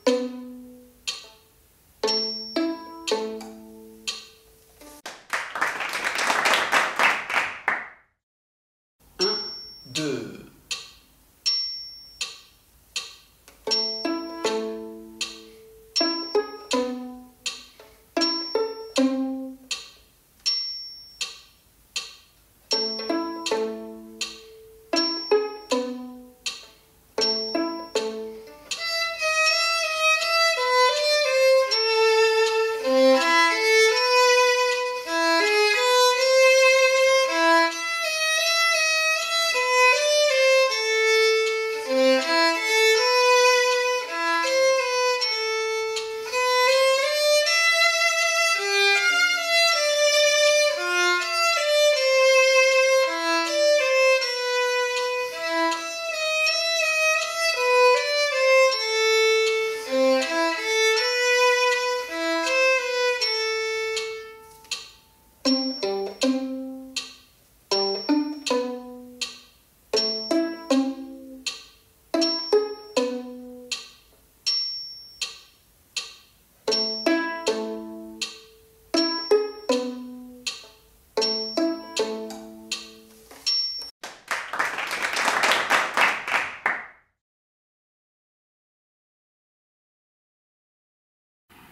Deux.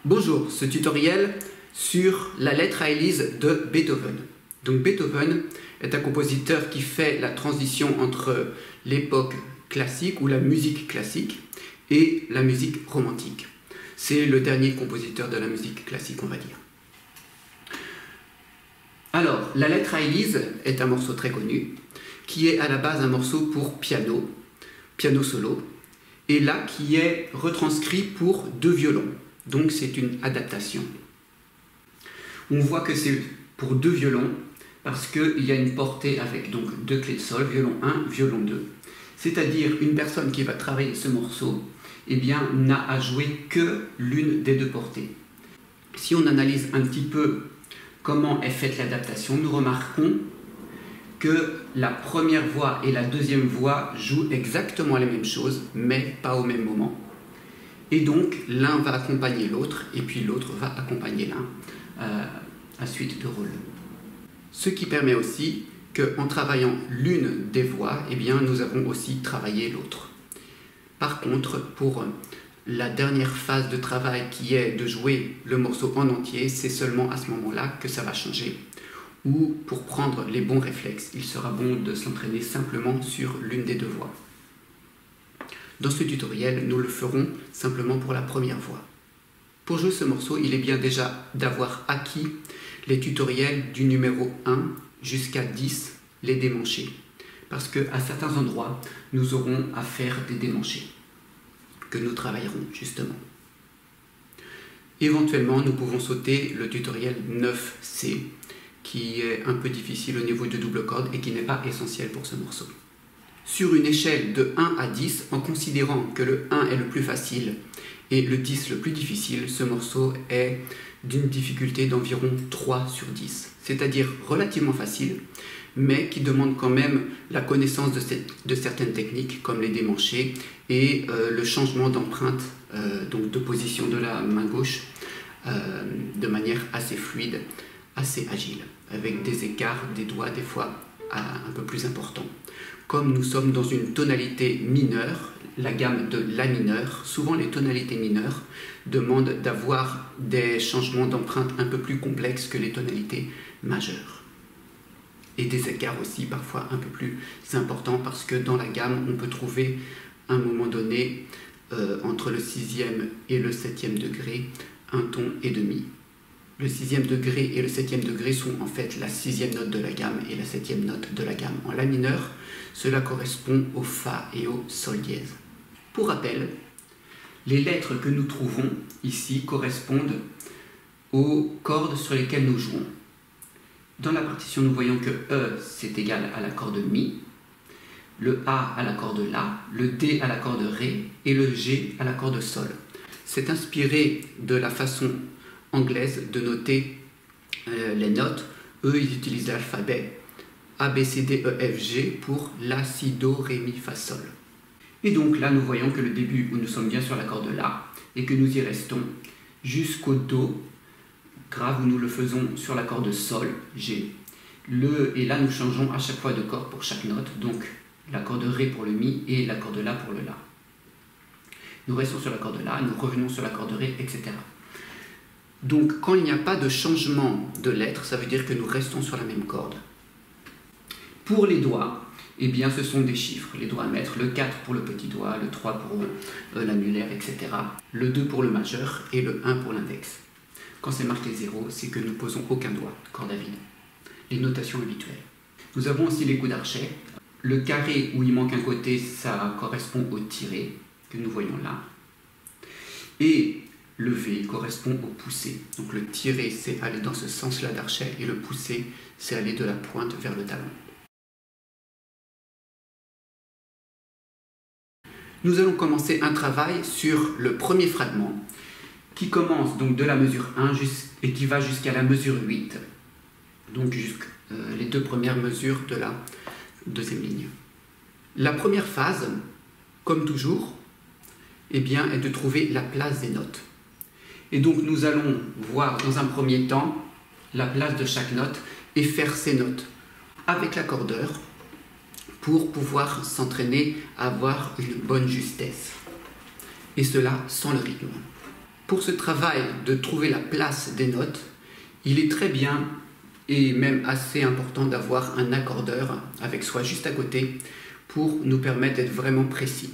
Bonjour, ce tutoriel sur la lettre à Élise de Beethoven. Donc Beethoven est un compositeur qui fait la transition entre l'époque classique ou la musique classique et la musique romantique. C'est le dernier compositeur de la musique classique, on va dire. Alors, la lettre à Élise est un morceau très connu qui est à la base un morceau pour piano solo, et là qui est retranscrit pour deux violons. Donc c'est une adaptation. On voit que c'est pour deux violons parce qu'il y a une portée avec donc deux clés de sol, violon 1, violon 2. C'est-à-dire une personne qui va travailler ce morceau, eh bien, n'a à jouer que l'une des deux portées. Si on analyse un petit peu comment est faite l'adaptation, nous remarquons que la première voix et la deuxième voix jouent exactement la même chose, mais pas au même moment. Et donc, l'un va accompagner l'autre, et puis l'autre va accompagner l'un à suite de rôle. Ce qui permet aussi qu'en travaillant l'une des voix, eh bien, nous avons aussi travaillé l'autre. Par contre, pour la dernière phase de travail qui est de jouer le morceau en entier, c'est seulement à ce moment-là que ça va changer. Ou pour prendre les bons réflexes, il sera bon de s'entraîner simplement sur l'une des deux voix. Dans ce tutoriel, nous le ferons simplement pour la première voix. Pour jouer ce morceau, il est bien déjà d'avoir acquis les tutoriels du numéro 1 jusqu'à 10, les démanchés. Parce qu'à certains endroits, nous aurons à faire des démanchés, que nous travaillerons justement. Éventuellement, nous pouvons sauter le tutoriel 9C, qui est un peu difficile au niveau de double corde et qui n'est pas essentiel pour ce morceau. Sur une échelle de 1 à 10, en considérant que le 1 est le plus facile et le 10 le plus difficile, ce morceau est d'une difficulté d'environ 3 sur 10. C'est-à-dire relativement facile, mais qui demande quand même la connaissance de certaines techniques, comme les démanchés et le changement d'empreinte, donc de position de la main gauche, de manière assez fluide, assez agile, avec des écarts des doigts des fois un peu plus importants. Comme nous sommes dans une tonalité mineure, la gamme de La mineur, souvent les tonalités mineures demandent d'avoir des changements d'empreinte un peu plus complexes que les tonalités majeures. Et des écarts aussi parfois un peu plus importants parce que dans la gamme, on peut trouver à un moment donné, entre le 6e et le 7e degré, un ton et demi. Le 6e degré et le 7e degré sont en fait la 6e note de la gamme et la 7e note de la gamme. En La mineur, cela correspond au Fa et au Sol dièse. Pour rappel, les lettres que nous trouvons ici correspondent aux cordes sur lesquelles nous jouons. Dans la partition, nous voyons que E, c'est égal à la corde Mi, le A à la corde La, le D à la corde Ré et le G à la corde Sol. C'est inspiré de la façon anglaise de noter les notes. Eux, ils utilisent l'alphabet A, B, C, D, E, F, G pour La, Si, Do, Ré, Mi, Fa, Sol. Et donc là, nous voyons que le début, où nous sommes bien sur la corde La, et que nous y restons jusqu'au Do grave où nous le faisons sur la corde Sol, G. Et là nous changeons à chaque fois de corde pour chaque note, donc la corde Ré pour le Mi et la corde La pour le La. Nous restons sur la corde La, nous revenons sur la corde Ré, etc. Donc quand il n'y a pas de changement de lettre, ça veut dire que nous restons sur la même corde. Pour les doigts, eh bien ce sont des chiffres, les doigts à mettre, le 4 pour le petit doigt, le 3 pour l'annulaire, etc. Le 2 pour le majeur et le 1 pour l'index. Quand c'est marqué 0, c'est que nous ne posons aucun doigt, corde à vide. Les notations habituelles. Nous avons aussi les coups d'archet. Le carré où il manque un côté, ça correspond au tiré que nous voyons là. Et le V correspond au poussé. Donc le tiré, c'est aller dans ce sens-là d'archet et le poussé, c'est aller de la pointe vers le talon. Nous allons commencer un travail sur le premier fragment qui commence donc de la mesure 1 et qui va jusqu'à la mesure 8. Donc les deux premières mesures de la deuxième ligne. La première phase, comme toujours, eh bien, est de trouver la place des notes. Et donc nous allons voir dans un premier temps la place de chaque note et faire ces notes avec l'accordeur pour pouvoir s'entraîner à avoir une bonne justesse. Et cela sans le rythme. Pour ce travail de trouver la place des notes, il est très bien et même assez important d'avoir un accordeur avec soi juste à côté pour nous permettre d'être vraiment précis.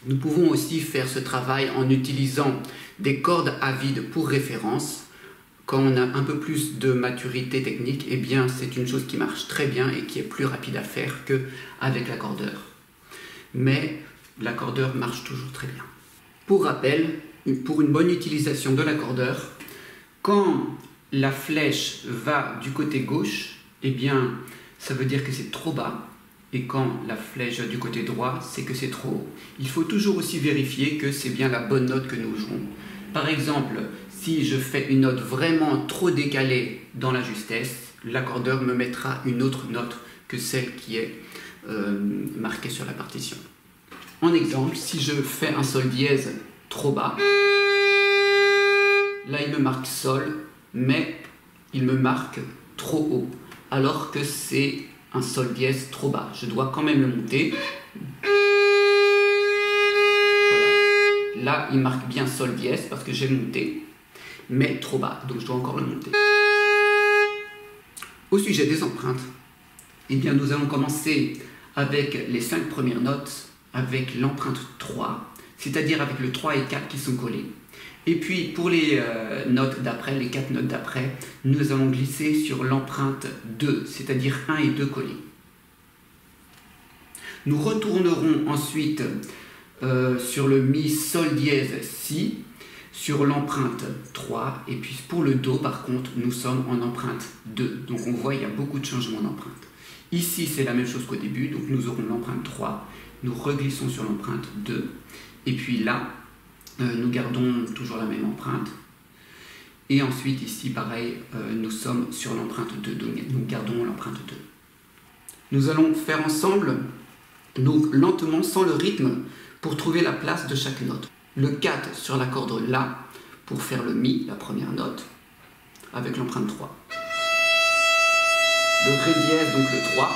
Nous pouvons aussi faire ce travail en utilisant des cordes à vide pour référence. Quand on a un peu plus de maturité technique, eh bien c'est une chose qui marche très bien et qui est plus rapide à faire qu'avec l'accordeur. Mais l'accordeur marche toujours très bien. Pour rappel, pour une bonne utilisation de l'accordeur, quand la flèche va du côté gauche, eh bien ça veut dire que c'est trop bas. Et quand la flèche va du côté droit, c'est que c'est trop haut. Il faut toujours aussi vérifier que c'est bien la bonne note que nous jouons. Par exemple, si je fais une note vraiment trop décalée dans la justesse, l'accordeur me mettra une autre note que celle qui est marquée sur la partition. En exemple, si je fais un sol dièse trop bas, là il me marque sol, mais il me marque trop haut, alors que c'est un sol dièse trop bas. Je dois quand même le monter. Voilà. Là, il marque bien sol dièse parce que j'ai monté, mais trop bas, donc je dois encore le monter. Au sujet des empreintes, eh bien, nous allons commencer avec les 5 premières notes, avec l'empreinte 3, c'est-à-dire avec le 3 et 4 qui sont collés. Et puis, pour les notes d'après, les 4 notes d'après, nous allons glisser sur l'empreinte 2, c'est-à-dire 1 et 2 collés. Nous retournerons ensuite sur le Mi, Sol dièse, Si, sur l'empreinte 3. Et puis pour le Do, par contre, nous sommes en empreinte 2. Donc on voit, il y a beaucoup de changements d'empreinte. Ici, c'est la même chose qu'au début, donc nous aurons l'empreinte 3. Nous reglissons sur l'empreinte 2. Et puis là, nous gardons toujours la même empreinte. Et ensuite, ici, pareil, nous sommes sur l'empreinte 2, donc nous gardons l'empreinte 2. Nous allons faire ensemble, donc lentement, sans le rythme, pour trouver la place de chaque note. Le 4 sur la corde La, pour faire le Mi, la première note, avec l'empreinte 3. Le Ré dièse, donc le 3.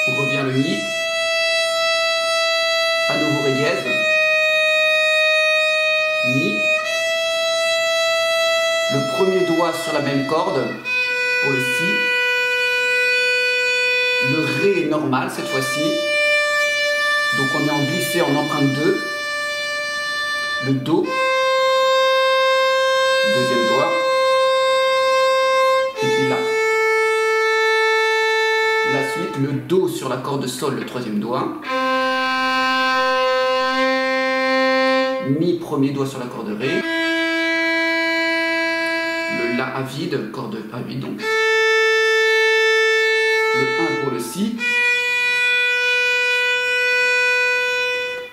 On revient le Mi. À nouveau Ré dièse, Mi, le premier doigt sur la même corde pour le Si, le Ré normal cette fois-ci, donc on est en glissé en empreinte 2, le Do, deuxième doigt, et puis là. La suite, le Do sur la corde Sol, le troisième doigt. Mi, premier doigt sur la corde Ré. Le La à vide, corde à vide donc. Le 1 pour le Si.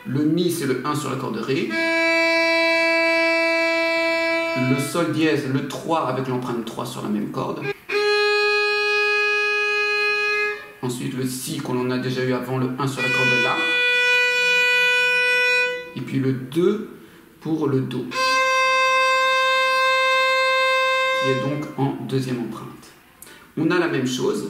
Le Mi, c'est le 1 sur la corde Ré. Le Sol dièse, le 3 avec l'empreinte 3 sur la même corde. Ensuite le Si qu'on en a déjà eu avant, le 1 sur la corde La. et puis le 2 pour le Do, qui est donc en deuxième empreinte. On a la même chose.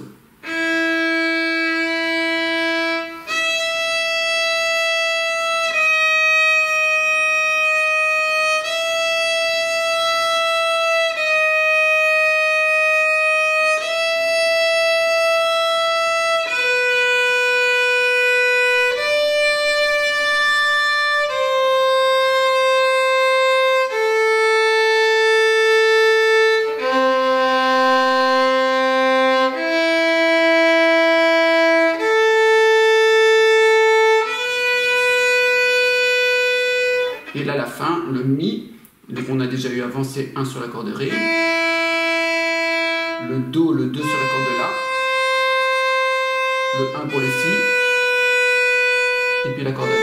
Et là, à la fin, le Mi, donc on a déjà eu avant, c'est 1 sur la corde Ré. Le Do, le 2 sur la corde La. Le 1 pour le Si. Et puis la corde Mi.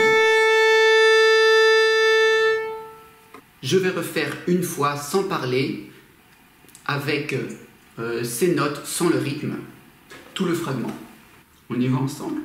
Je vais refaire une fois sans parler, avec ces notes, sans le rythme, tout le fragment. On y va ensemble.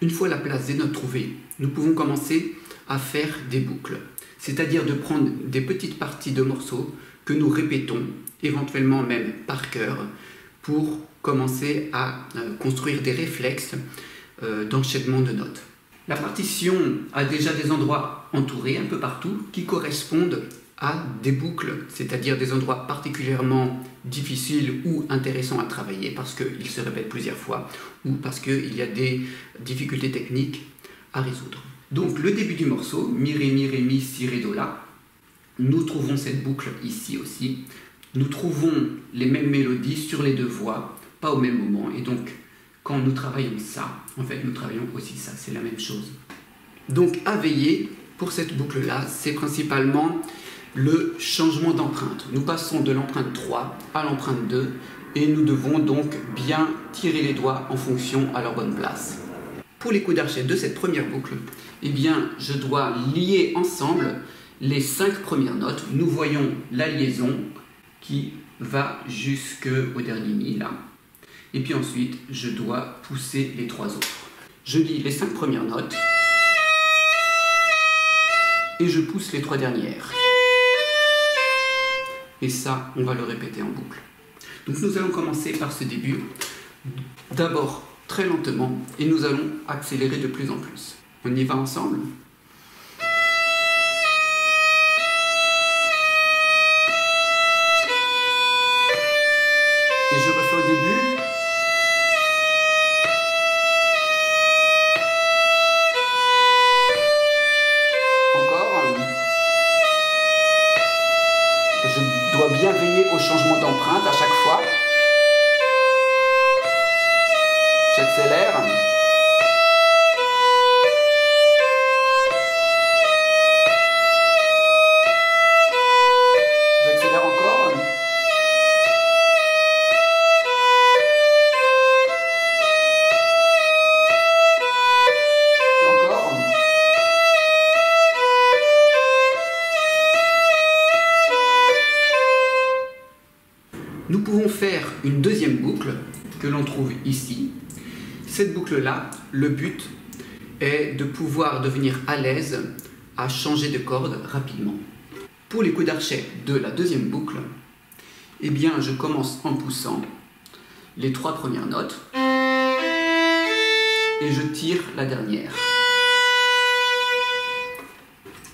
Une fois la place des notes trouvée, nous pouvons commencer à faire des boucles, c'est-à-dire de prendre des petites parties de morceaux que nous répétons, éventuellement même par cœur, pour commencer à construire des réflexes d'enchaînement de notes. La partition a déjà des endroits entourés un peu partout qui correspondent à des boucles, c'est-à-dire des endroits particulièrement difficiles ou intéressants à travailler parce qu'ils se répètent plusieurs fois ou parce qu'il y a des difficultés techniques à résoudre. Donc le début du morceau, Mi, Ré, Mi, Ré, Mi, Si, Ré, Do, La, nous trouvons cette boucle ici aussi. Nous trouvons les mêmes mélodies sur les deux voix, pas au même moment, et donc quand nous travaillons ça, en fait nous travaillons aussi ça, c'est la même chose. Donc à veiller pour cette boucle-là, c'est principalement le changement d'empreinte. Nous passons de l'empreinte 3 à l'empreinte 2 et nous devons donc bien tirer les doigts en fonction à leur bonne place. Pour les coups d'archet de cette première boucle, eh bien, je dois lier ensemble les 5 premières notes. Nous voyons la liaison qui va jusqu'au dernier Mi là. Et puis ensuite, je dois pousser les 3 autres. Je lis les 5 premières notes et je pousse les 3 dernières. Et ça, on va le répéter en boucle. Donc nous allons commencer par ce début, d'abord très lentement, et nous allons accélérer de plus en plus. On y va ensemble ? Et je refais au début. Je dois bien veiller au changement d'empreinte à chaque fois. J'accélère. J'accélère encore. une deuxième boucle que l'on trouve ici. Cette boucle-là, le but est de pouvoir devenir à l'aise à changer de corde rapidement. Pour les coups d'archet de la deuxième boucle, eh bien, je commence en poussant les 3 premières notes et je tire la dernière.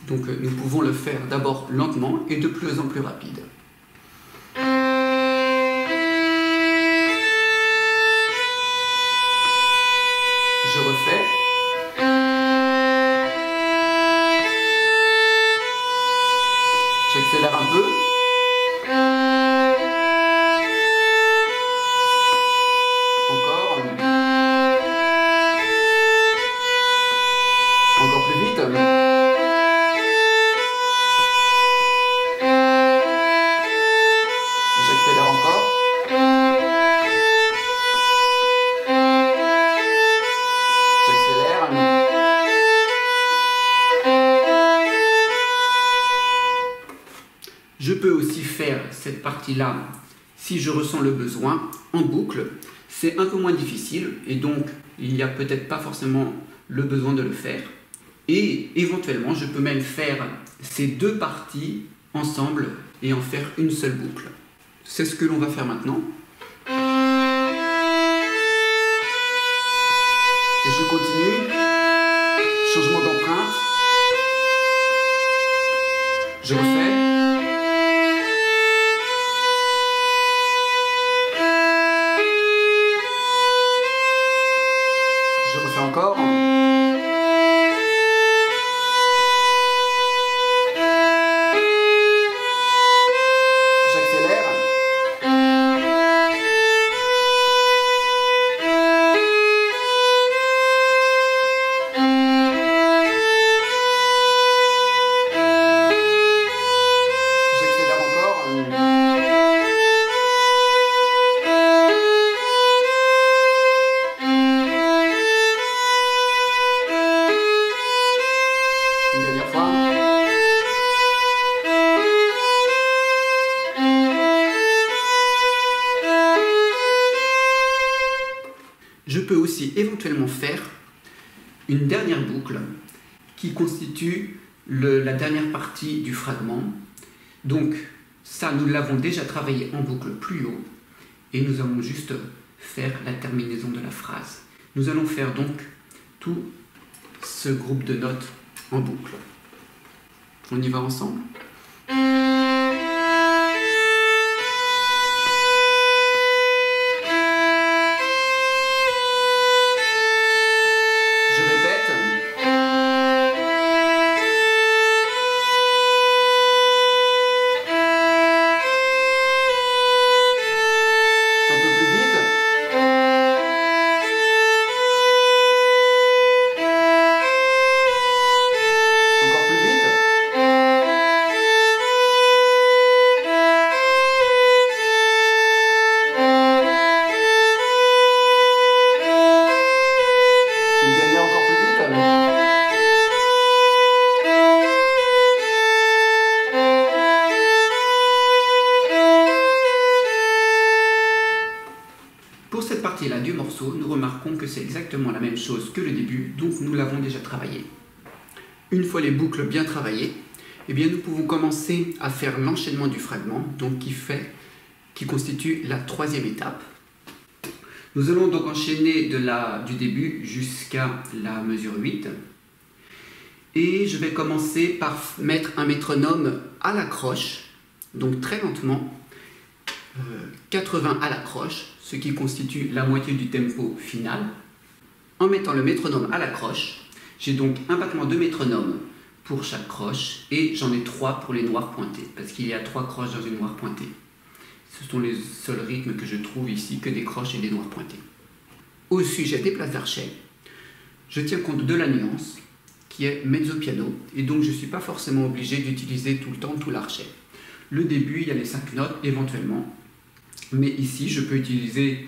Donc nous pouvons le faire d'abord lentement et de plus en plus rapide. Je refais. J'accélère un peu. Encore. Encore plus vite. J'accélère encore. J'accélère. Je peux aussi faire cette partie-là, si je ressens le besoin, en boucle. C'est un peu moins difficile et donc il n'y a peut-être pas forcément le besoin de le faire. Et éventuellement, je peux même faire ces deux parties ensemble et en faire une seule boucle. C'est ce que l'on va faire maintenant. Et je continue. Changement d'empreinte. Je refais. Je refais encore. J'accélère. J'accélère encore. Une dernière fois. Je peux aussi éventuellement faire une dernière boucle qui constitue la dernière partie du fragment. Donc ça, nous l'avons déjà travaillé en boucle plus haut et nous allons juste faire la terminaison de la phrase. Nous allons faire donc tout ce groupe de notes en boucle. On y va ensemble ? Je répète. Un peu plus vite. Encore plus vite. Une dernière encore plus vite. Pour cette partie-là du morceau, nous remarquons que c'est exactement la même chose que le début, donc nous l'avons déjà travaillé. Une fois les boucles bien travaillées, eh bien nous pouvons commencer à faire l'enchaînement du fragment, donc qui constitue la troisième étape. Nous allons donc enchaîner du début jusqu'à la mesure 8. Et je vais commencer par mettre un métronome à la croche, donc très lentement, 80 à la croche, ce qui constitue la moitié du tempo final. En mettant le métronome à la croche, j'ai donc un battement de métronome pour chaque croche et j'en ai 3 pour les noirs pointés, parce qu'il y a 3 croches dans une noire pointée. Ce sont les seuls rythmes que je trouve ici, que des croches et des noirs pointés. Au sujet des places d'archet, je tiens compte de la nuance, qui est mezzo piano, et donc je ne suis pas forcément obligé d'utiliser tout le temps tout l'archet. Le début, il y a les 5 notes éventuellement, mais ici je peux utiliser,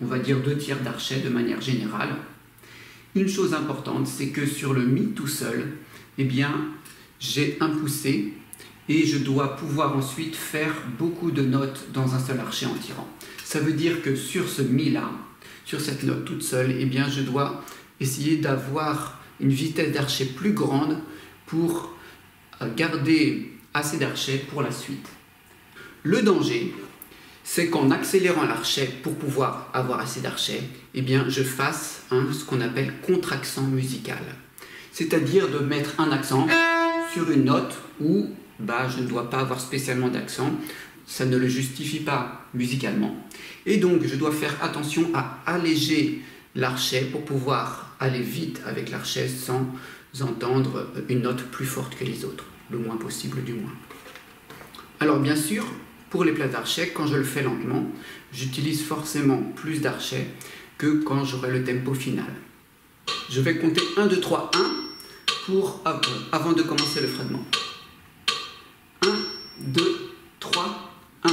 on va dire, 2 tiers d'archet de manière générale. Une chose importante, c'est que sur le mi tout seul, eh bien, j'ai un poussé et je dois pouvoir ensuite faire beaucoup de notes dans un seul archet en tirant. Ça veut dire que sur ce Mi-là, sur cette note toute seule, eh bien, je dois essayer d'avoir une vitesse d'archet plus grande pour garder assez d'archet pour la suite. Le danger, c'est qu'en accélérant l'archet pour pouvoir avoir assez d'archet, eh bien, je fasse ce qu'on appelle contre-accent musical. C'est-à-dire de mettre un accent sur une note où je ne dois pas avoir spécialement d'accent, ça ne le justifie pas musicalement. Et donc, je dois faire attention à alléger l'archet pour pouvoir aller vite avec l'archet sans entendre une note plus forte que les autres, le moins possible du moins. Alors bien sûr, pour les places d'archet, quand je le fais lentement, j'utilise forcément plus d'archet que quand j'aurai le tempo final. Je vais compter 1, 2, 3, 1 avant de commencer le fragment. 1, 2, 3, 1.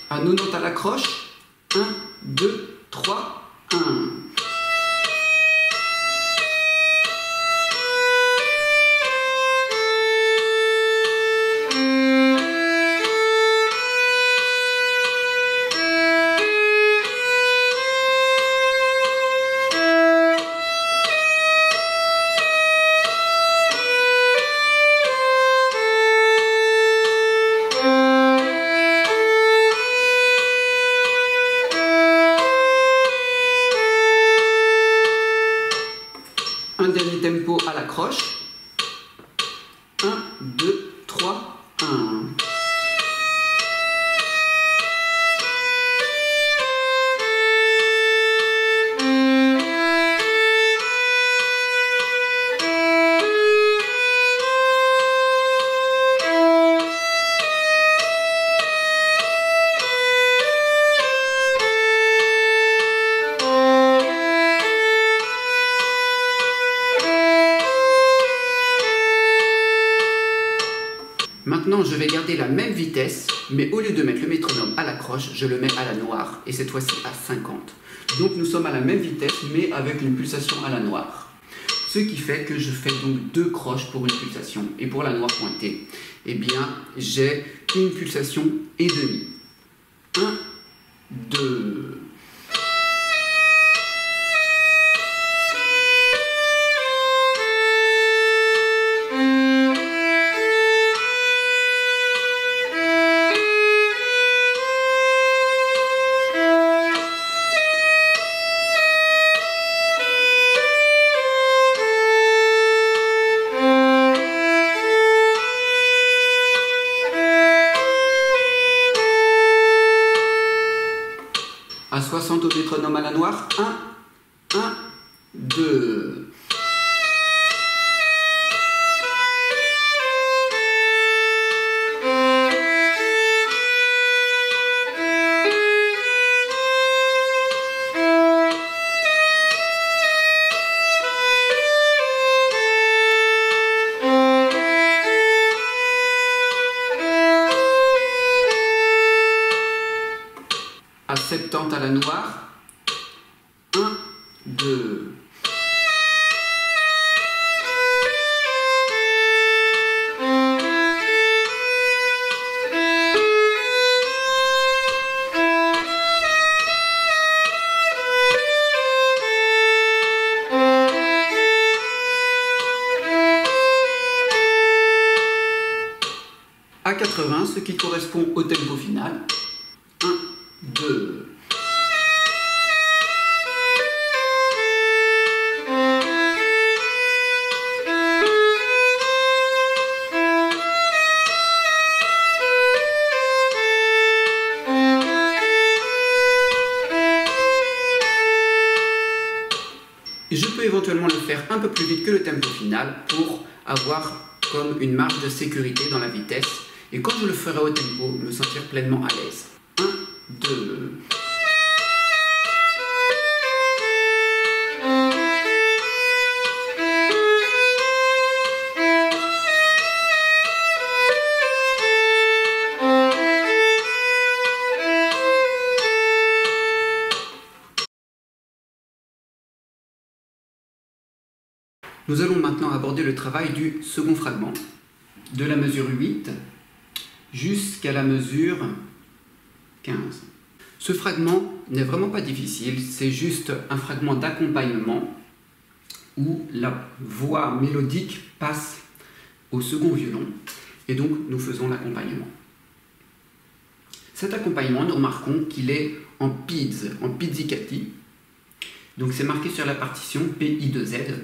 À nos notes à l'accroche, 1, 2, 3, 1. Un dernier tempo à l'accroche. 1, 2, 3, 1. Maintenant, je vais garder la même vitesse, mais au lieu de mettre le métronome à l'accroche, je le mets à la noire, et cette fois-ci à 50. Donc nous sommes à la même vitesse, mais avec une pulsation à la noire. Ce qui fait que je fais donc 2 croches pour une pulsation. Et pour la noire pointée, eh bien, j'ai une pulsation et demie. 1, 2... À 60 au métronome à la noire. 1, 1, 2. À 70 à la noire. 1, 2. À 80, ce qui correspond au tempo final. 1, 2. Et je peux éventuellement le faire un peu plus vite que le tempo final pour avoir comme une marge de sécurité dans la vitesse. Et quand je le ferai au tempo, me sentir pleinement à l'aise. 1, 2... Nous allons maintenant aborder le travail du second fragment, de la mesure 8 jusqu'à la mesure 15. Ce fragment n'est vraiment pas difficile, c'est juste un fragment d'accompagnement où la voix mélodique passe au second violon et donc nous faisons l'accompagnement. Cet accompagnement, nous remarquons qu'il est en pizzicati, donc c'est marqué sur la partition PI2Z,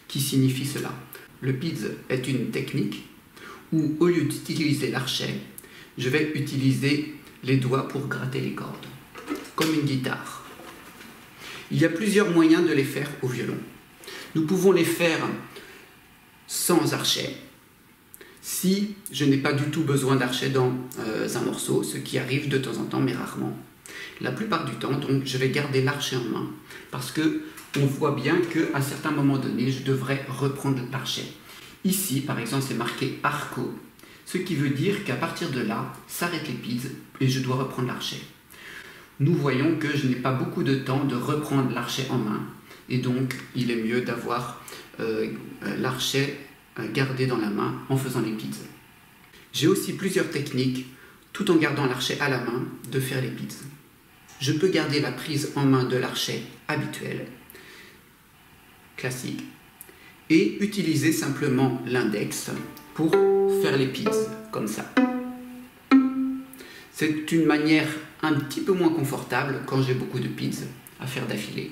qui signifie cela. Le pizz est une technique où, au lieu d'utiliser l'archet, je vais utiliser les doigts pour gratter les cordes, comme une guitare. Il y a plusieurs moyens de les faire au violon. Nous pouvons les faire sans archet, si je n'ai pas du tout besoin d'archet dans un morceau, ce qui arrive de temps en temps, mais rarement. La plupart du temps, donc, je vais garder l'archet en main, parce que on voit bien qu'à certains moments donnés, je devrais reprendre l'archet. Ici, par exemple, c'est marqué arco, ce qui veut dire qu'à partir de là, s'arrêtent les pizz et je dois reprendre l'archet. Nous voyons que je n'ai pas beaucoup de temps de reprendre l'archet en main, et donc il est mieux d'avoir l'archet gardé dans la main en faisant les pizz. J'ai aussi plusieurs techniques, tout en gardant l'archet à la main, de faire les pizz. Je peux garder la prise en main de l'archet habituel, classique, et utiliser simplement l'index pour faire les pizz, comme ça. C'est une manière un petit peu moins confortable quand j'ai beaucoup de pizz à faire d'affilée,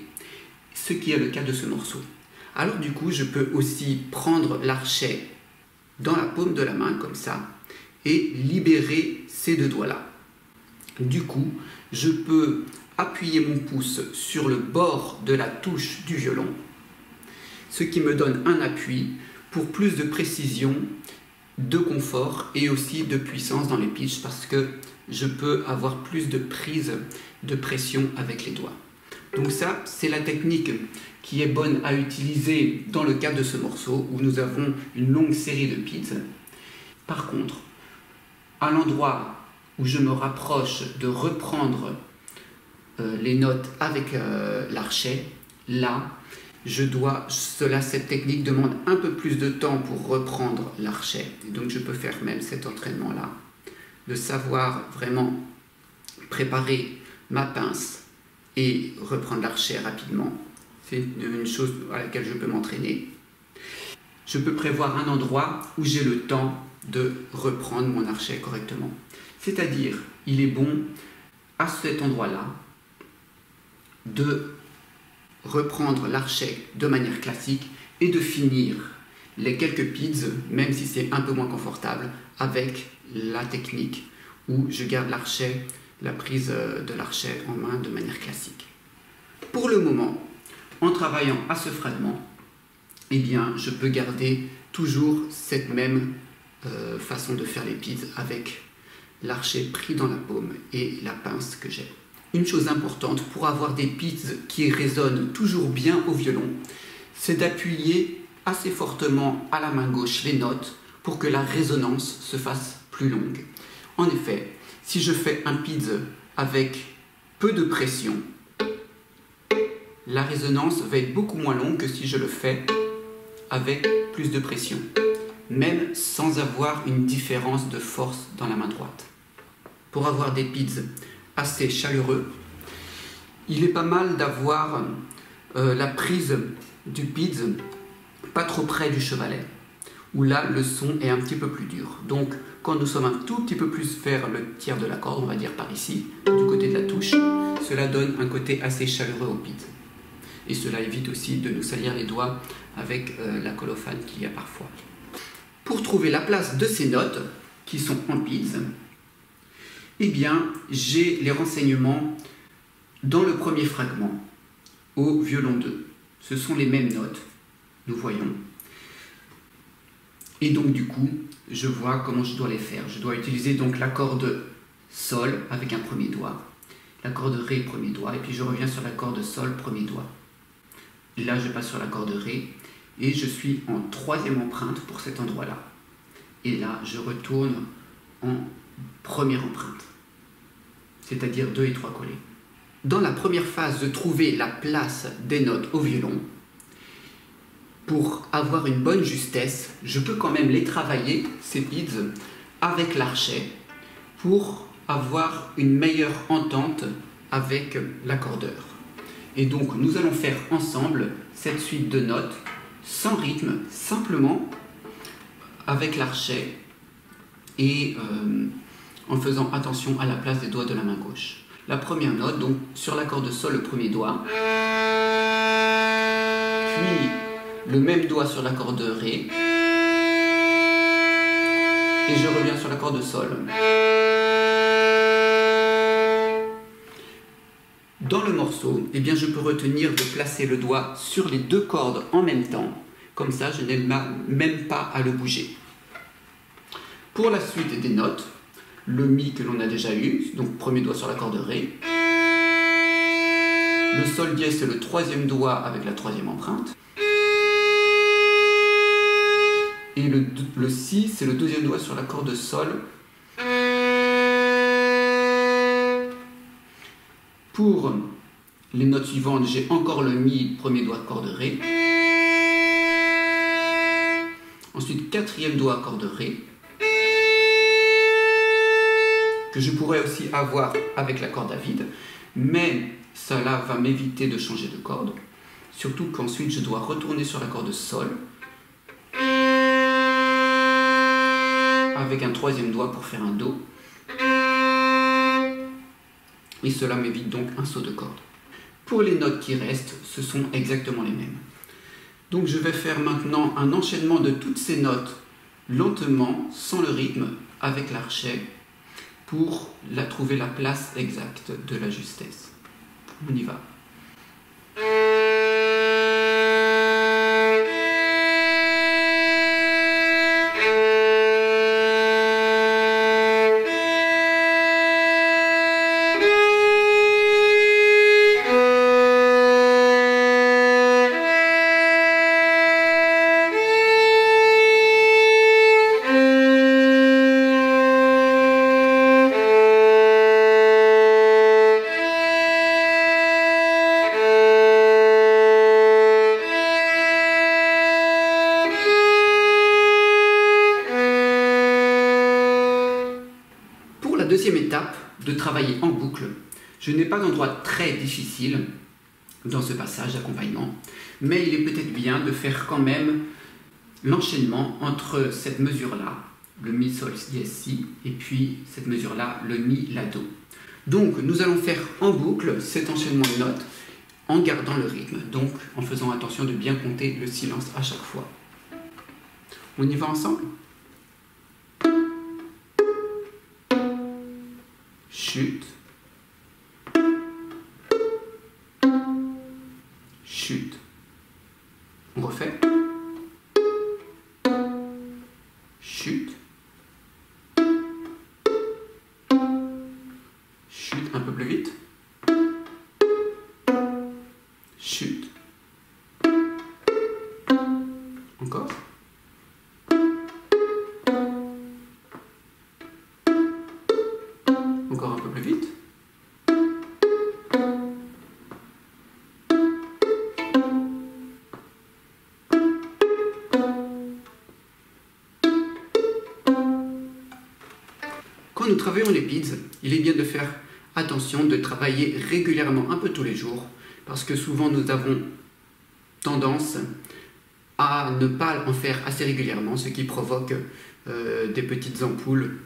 ce qui est le cas de ce morceau. Alors du coup, je peux aussi prendre l'archet dans la paume de la main, comme ça, et libérer ces deux doigts-là. Du coup, je peux appuyer mon pouce sur le bord de la touche du violon, ce qui me donne un appui pour plus de précision, de confort et aussi de puissance dans les pitchs parce que je peux avoir plus de prise de pression avec les doigts. Donc ça, c'est la technique qui est bonne à utiliser dans le cadre de ce morceau où nous avons une longue série de pizz. Par contre, à l'endroit où je me rapproche de reprendre les notes avec l'archet, là, cette technique demande un peu plus de temps pour reprendre l'archet. Et donc je peux faire même cet entraînement-là, de savoir vraiment préparer ma pince et reprendre l'archet rapidement. C'est une chose à laquelle je peux m'entraîner. Je peux prévoir un endroit où j'ai le temps de reprendre mon archet correctement. C'est-à-dire, il est bon à cet endroit-là de reprendre l'archet de manière classique et de finir les quelques pizz, même si c'est un peu moins confortable, avec la technique où je garde l'archet, la prise de l'archet en main de manière classique. Pour le moment, en travaillant à ce fragment, eh bien, je peux garder toujours cette même façon de faire les pizz avec l'archet pris dans la paume et la pince que j'ai. Une chose importante pour avoir des pizz qui résonnent toujours bien au violon, c'est d'appuyer assez fortement à la main gauche les notes pour que la résonance se fasse plus longue. En effet, si je fais un pizz avec peu de pression, la résonance va être beaucoup moins longue que si je le fais avec plus de pression, même sans avoir une différence de force dans la main droite. Pour avoir des pizz assez chaleureux, il est pas mal d'avoir la prise du pizz pas trop près du chevalet, où là le son est un petit peu plus dur. Donc quand nous sommes un tout petit peu plus vers le tiers de la corde, on va dire par ici, du côté de la touche, cela donne un côté assez chaleureux au pizz. Et cela évite aussi de nous salir les doigts avec la colophane qu'il y a parfois. Pour trouver la place de ces notes, qui sont en pizz, eh bien, j'ai les renseignements dans le premier fragment, au violon 2. Ce sont les mêmes notes, nous voyons. Et donc du coup, je vois comment je dois les faire. Je dois utiliser donc la corde Sol avec un premier doigt, la corde Ré premier doigt, et puis je reviens sur la corde Sol premier doigt. Et là je passe sur la corde Ré, et je suis en troisième empreinte pour cet endroit-là. Et là je retourne en première empreinte, c'est-à-dire 2 et 3 collés. Dans la première phase de trouver la place des notes au violon, pour avoir une bonne justesse, je peux quand même les travailler, ces PIDs, avec l'archet, pour avoir une meilleure entente avec l'accordeur. Et donc nous allons faire ensemble cette suite de notes, sans rythme, simplement avec l'archet et en faisant attention à la place des doigts de la main gauche. La première note, donc sur la corde Sol, le premier doigt, puis le même doigt sur la corde Ré, et je reviens sur la corde Sol. Dans le morceau, eh bien, je peux retenir de placer le doigt sur les deux cordes en même temps, comme ça je n'ai même pas à le bouger. Pour la suite des notes, le Mi que l'on a déjà eu, donc premier doigt sur la corde Ré, le Sol dièse c'est le troisième doigt avec la troisième empreinte, et le Si c'est le deuxième doigt sur la corde Sol. Pour les notes suivantes, j'ai encore le Mi, premier doigt corde Ré, ensuite quatrième doigt corde Ré, que je pourrais aussi avoir avec la corde à vide, mais cela va m'éviter de changer de corde, surtout qu'ensuite je dois retourner sur la corde Sol, avec un troisième doigt pour faire un Do, et cela m'évite donc un saut de corde. Pour les notes qui restent, ce sont exactement les mêmes. Donc je vais faire maintenant un enchaînement de toutes ces notes lentement, sans le rythme, avec l'archet, pour trouver la place exacte de la justesse. On y va. Deuxième étape, de travailler en boucle. Je n'ai pas d'endroit très difficile dans ce passage d'accompagnement, mais il est peut-être bien de faire quand même l'enchaînement entre cette mesure-là, le Mi, Sol, dièse, Si, et puis cette mesure-là, le Mi, La, Do. Donc nous allons faire en boucle cet enchaînement de notes en gardant le rythme, donc en faisant attention de bien compter le silence à chaque fois. On y va ensemble ? Chute, chute, on refait, chute, chute, un peu plus vite, chute, encore, encore un peu plus vite. Quand nous travaillons les PIDs, il est bien de faire attention de travailler régulièrement, un peu tous les jours, parce que souvent nous avons tendance à ne pas en faire assez régulièrement, ce qui provoque des petites ampoules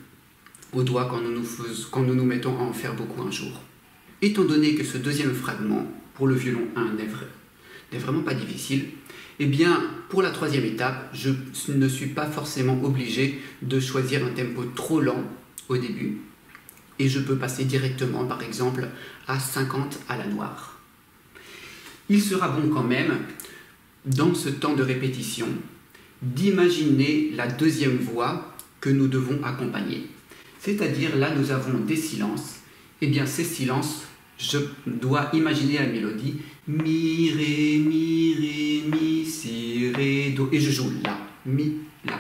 au doigt quand nous nous mettons à en faire beaucoup un jour. Étant donné que ce deuxième fragment pour le violon 1 n'est vraiment pas difficile, eh bien pour la troisième étape, je ne suis pas forcément obligé de choisir un tempo trop lent au début, et je peux passer directement par exemple à 50 à la noire. Il sera bon quand même, dans ce temps de répétition, d'imaginer la deuxième voix que nous devons accompagner. C'est-à-dire, là, nous avons des silences. Eh bien, ces silences, je dois imaginer la mélodie. Mi, ré, mi, si, ré, do. Et je joue la, mi, la.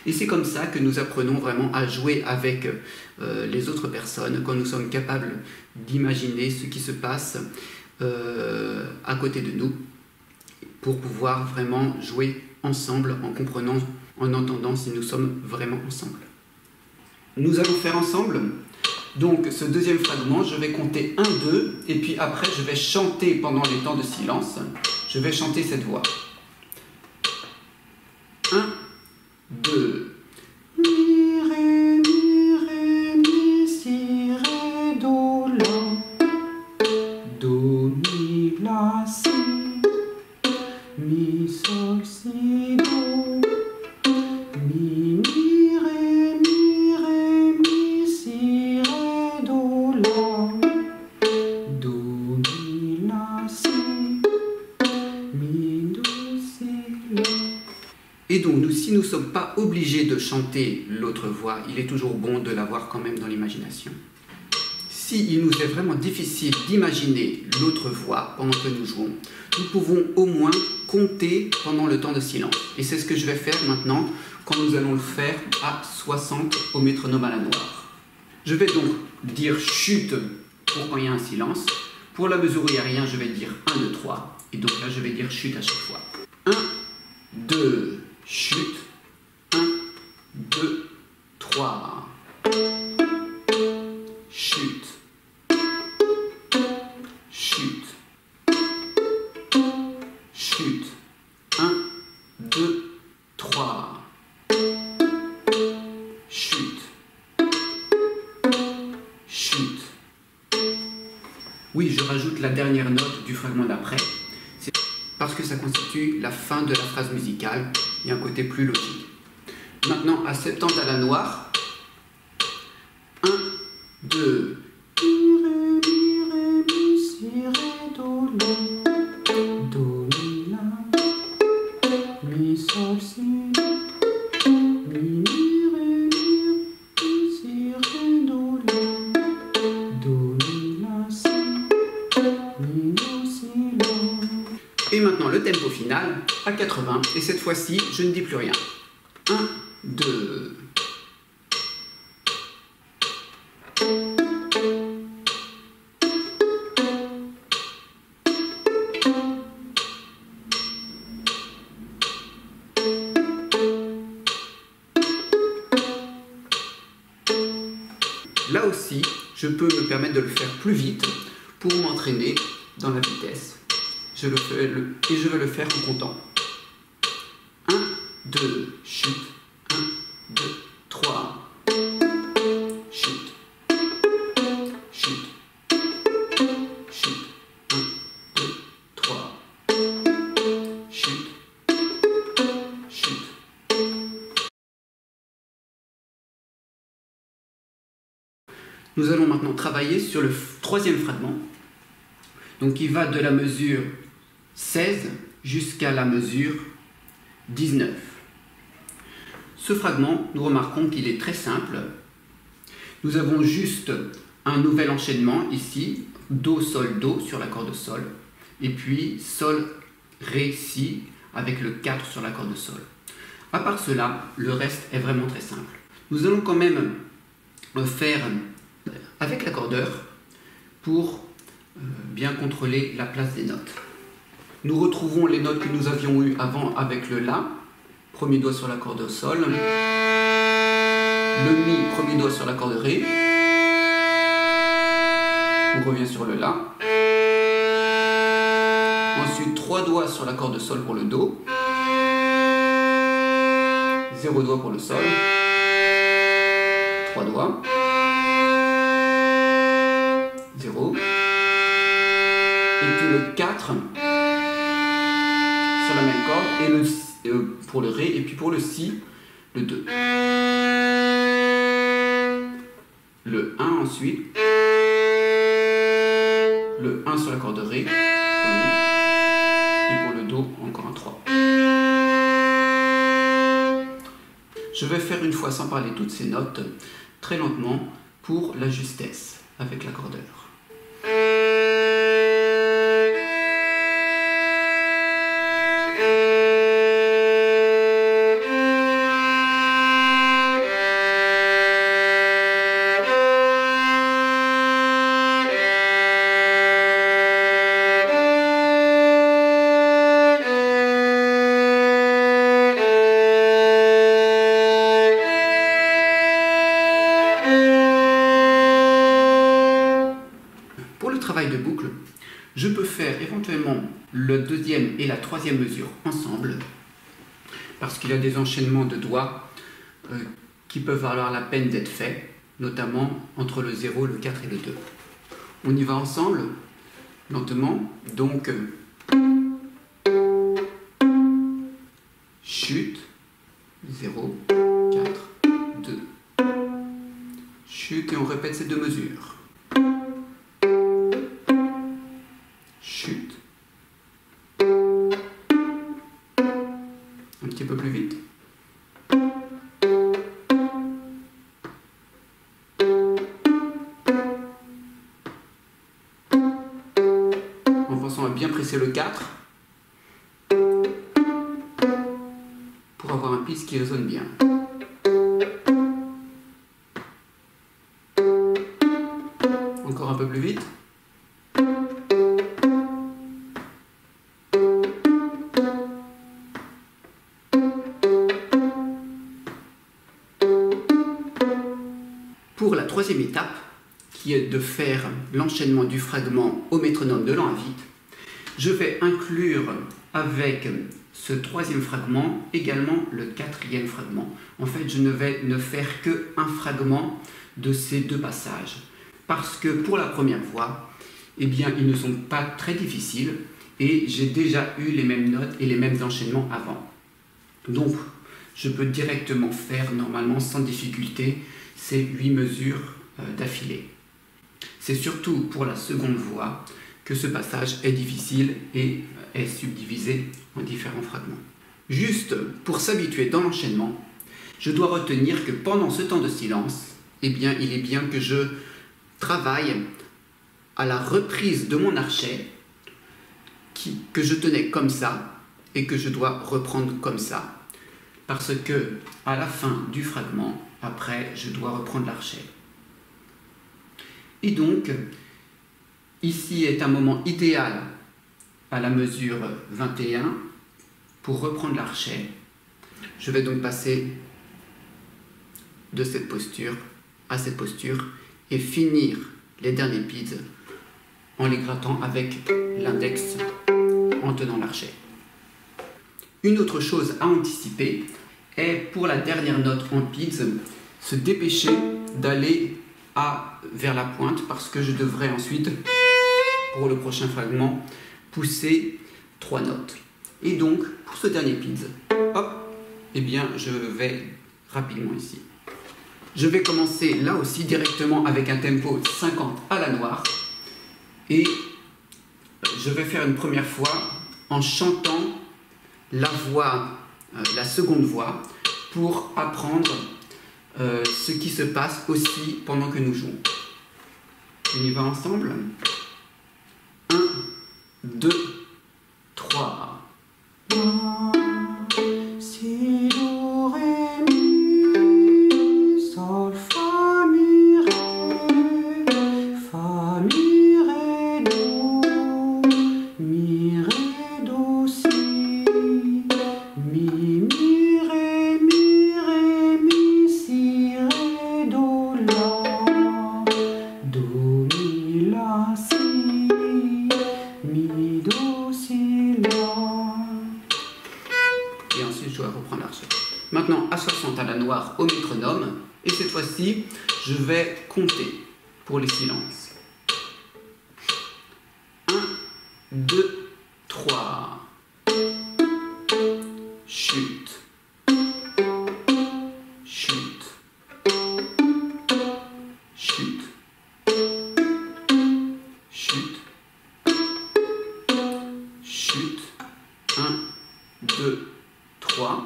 Et c'est comme ça que nous apprenons vraiment à jouer avec les autres personnes, quand nous sommes capables d'imaginer ce qui se passe à côté de nous, pour pouvoir vraiment jouer ensemble en comprenant, en entendant si nous sommes vraiment ensemble. Nous allons faire ensemble donc ce deuxième fragment. Je vais compter 1, 2 et puis après je vais chanter pendant les temps de silence. Je vais chanter cette voix. 1, 2. Mi, ré, mi, si, ré, do, la. Do, mi, la, si. Mi, sol, si, do. Mi, ré, mi, si, ré, do, la. Do, mi, la, si. Mi, do, si, la. Et donc, si nous ne sommes pas obligés de chanter l'autre voix, il est toujours bon de l'avoir quand même dans l'imagination. Si il nous est vraiment difficile d'imaginer l'autre voix pendant que nous jouons, nous pouvons au moins compter pendant le temps de silence. Et c'est ce que je vais faire maintenant quand nous allons le faire à 60 au métronome à la noire. Je vais donc dire chute pour quand il y a un silence. Pour la mesure où il n'y a rien, je vais dire 1, 2, 3. Et donc là, je vais dire chute à chaque fois. 1, 2, chute. 1, 2, 3. Chute. Chute. Chute. 1, 2, 3. Chute. Chute. Oui, je rajoute la dernière note du fragment d'après. C'est parce que ça constitue la fin de la phrase musicale et un côté plus logique. Maintenant, à 70 à la noire. 1, 2. Et maintenant le tempo final à 80, et cette fois-ci je ne dis plus rien. 1, 2. Là aussi, je peux me permettre de le faire plus vite pour m'entraîner dans la vitesse. Je vais le faire en comptant. 1, 2, chute. 1, 2, 3. Chute. Chute. Chute. 1, 2, 3. Chute. Chute. Nous allons maintenant travailler sur le troisième fragment. Donc il va de la mesure 16 jusqu'à la mesure 19. Ce fragment, nous remarquons qu'il est très simple. Nous avons juste un nouvel enchaînement ici, Do, Sol, Do sur l'accord de Sol, et puis Sol, Ré, Si avec le 4 sur l'accord de Sol. À part cela, le reste est vraiment très simple. Nous allons quand même faire avec l'accordeur pour bien contrôler la place des notes. Nous retrouvons les notes que nous avions eues avant avec le La, premier doigt sur l'accord de Sol, le Mi, premier doigt sur l'accord de Ré, on revient sur le La, ensuite 3 doigts sur l'accord de Sol pour le Do, 0 doigt pour le Sol, 3 doigts, 0, et puis le 4 sur la même corde, et pour le Ré, et puis pour le Si, le 2. Le 1 ensuite, le 1 sur l'accord de Ré, pour le Mi, et pour le Do, encore un 3. Je vais faire une fois sans parler toutes ces notes, très lentement, pour la justesse avec l'accordeur. Pour le travail de boucle, je peux faire éventuellement le deuxième et la troisième mesure ensemble, parce qu'il y a des enchaînements de doigts qui peuvent valoir la peine d'être faits, notamment entre le 0, le 4 et le 2. On y va ensemble, lentement, donc chute, 0, 4, 2. Chute et on répète ces deux mesures. Chute. Un petit peu plus vite. En pensant à bien presser le 4 pour avoir un piste qui résonne bien. Encore un peu plus vite. Pour la troisième étape, qui est de faire l'enchaînement du fragment au métronome de l'an à vide, je vais inclure avec ce troisième fragment également le quatrième fragment. En fait, je ne vais ne faire qu'un fragment de ces deux passages, parce que pour la première voix, eh bien, ils ne sont pas très difficiles et j'ai déjà eu les mêmes notes et les mêmes enchaînements avant. Donc, je peux directement faire normalement sans difficulté ces 8 mesures d'affilée. C'est surtout pour la seconde voix que ce passage est difficile et est subdivisé en différents fragments. Juste pour s'habituer dans l'enchaînement, je dois retenir que pendant ce temps de silence, eh bien, il est bien que je travaille à la reprise de mon archet que je tenais comme ça et que je dois reprendre comme ça. Parce que à la fin du fragment, après, je dois reprendre l'archet. Et donc, ici est un moment idéal à la mesure 21 pour reprendre l'archet. Je vais donc passer de cette posture à cette posture et finir les derniers pids en les grattant avec l'index en tenant l'archet. Une autre chose à anticiper est pour la dernière note en pids, se dépêcher d'aller vers la pointe parce que je devrais ensuite, pour le prochain fragment, pousser 3 notes. Et donc, pour ce dernier pids, hop, eh bien, je vais rapidement ici. Je vais commencer là aussi directement avec un tempo 50 à la noire et je vais faire une première fois en chantant la voix, la seconde voix, pour apprendre ce qui se passe aussi pendant que nous jouons. On y va ensemble. 1, 2, 3. Si, do, ré, mi, sol, fa, mi, ré, do, si, mi, ré, mi, si, ré, do, mi, la, si, mi, do, si, la. Et ensuite, je dois reprendre l'archet. Maintenant, à 60 à la noire au métronome. Et cette fois-ci, je vais compter pour les silences. 1, 2, 3. Chute. Chute. Chute. Chute. Chute. 1, 2, 3.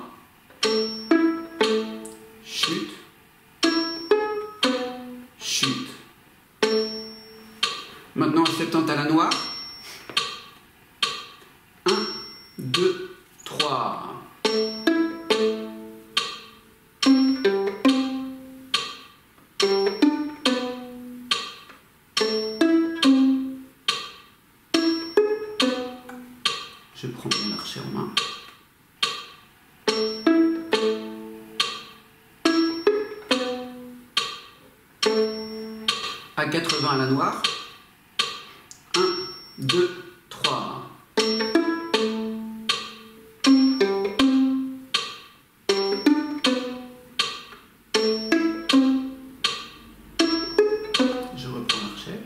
chute. Maintenant, 70 à la noire. 1, 2, 3. Je prends mon archet en main. À 80 à la noire. 1, 2, 3. Je reprends l'archet.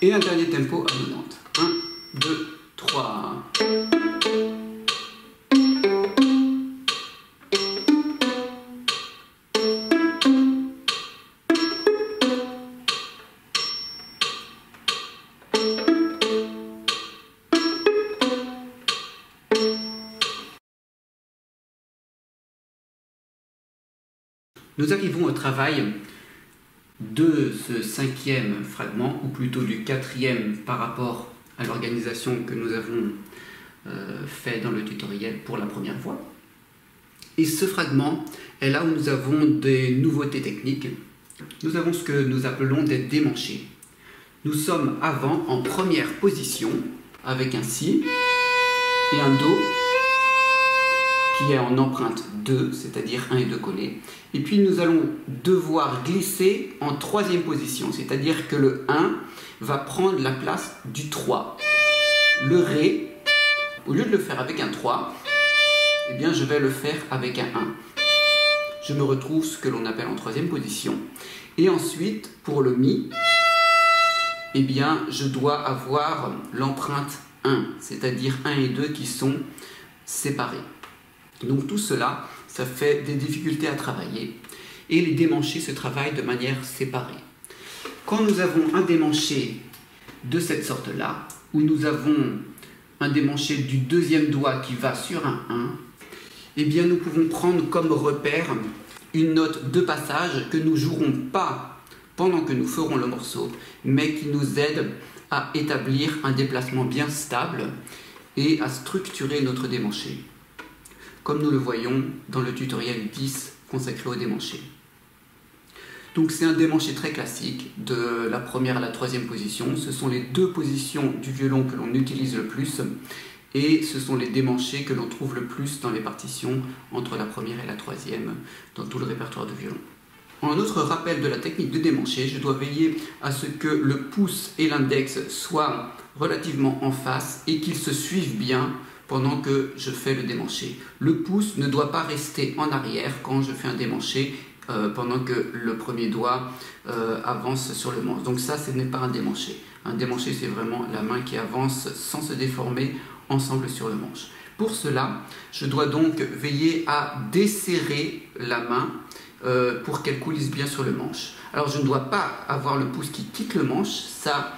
Et un dernier tempo à 90. 1, 2, 3. Nous arrivons au travail de ce 5e fragment, ou plutôt du 4e par rapport à l'organisation que nous avons fait dans le tutoriel pour la première fois. Et ce fragment est là où nous avons des nouveautés techniques. Nous avons ce que nous appelons des démanchés. Nous sommes avant en première position avec un Si et un Do qui est en empreinte 2, c'est-à-dire 1 et 2 collés. Et puis nous allons devoir glisser en 3e position, c'est-à-dire que le 1 va prendre la place du 3. Le Ré, au lieu de le faire avec un 3, eh bien je vais le faire avec un 1. Je me retrouve ce que l'on appelle en 3e position. Et ensuite, pour le Mi, eh bien je dois avoir l'empreinte 1, c'est-à-dire 1 et 2 qui sont séparés. Donc tout cela, ça fait des difficultés à travailler et les démanchés se travaillent de manière séparée. Quand nous avons un démanché de cette sorte-là, où nous avons un démanché du 2e doigt qui va sur un 1, eh bien nous pouvons prendre comme repère une note de passage que nous jouerons pas pendant que nous ferons le morceau, mais qui nous aide à établir un déplacement bien stable et à structurer notre démanché, comme nous le voyons dans le tutoriel 10 consacré au démanché. Donc c'est un démanché très classique, de la première à la 3e position. Ce sont les 2 positions du violon que l'on utilise le plus, et ce sont les démanchés que l'on trouve le plus dans les partitions entre la première et la 3e, dans tout le répertoire de violon. En autre rappel de la technique de démanché, je dois veiller à ce que le pouce et l'index soient relativement en face et qu'ils se suivent bien pendant que je fais le démanché. Le pouce ne doit pas rester en arrière quand je fais un démanché pendant que le premier doigt avance sur le manche. Donc ça, ce n'est pas un démanché. Un démanché, c'est vraiment la main qui avance sans se déformer ensemble sur le manche. Pour cela, je dois donc veiller à desserrer la main pour qu'elle coulisse bien sur le manche. Alors je ne dois pas avoir le pouce qui quitte le manche, ça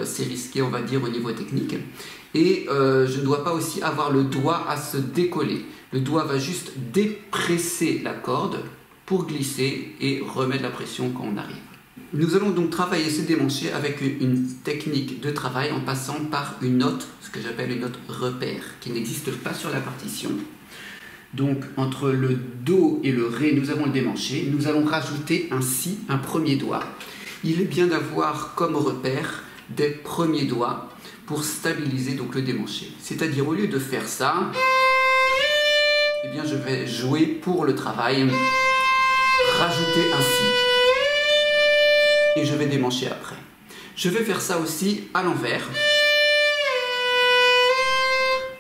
c'est risqué on va dire au niveau technique. Et je ne dois pas aussi avoir le doigt à se décoller. Le doigt va juste dépresser la corde pour glisser et remettre la pression quand on arrive. Nous allons donc travailler ce démanché avec une technique de travail en passant par une note, ce que j'appelle une note repère, qui n'existe pas sur la partition. Donc entre le Do et le Ré, nous avons le démanché. Nous allons rajouter un Si, un premier doigt. Il est bien d'avoir comme repère des premiers doigts pour stabiliser donc le démanché. C'est-à-dire au lieu de faire ça, eh bien je vais jouer pour le travail, rajouter un Si. Et je vais démancher après. Je vais faire ça aussi à l'envers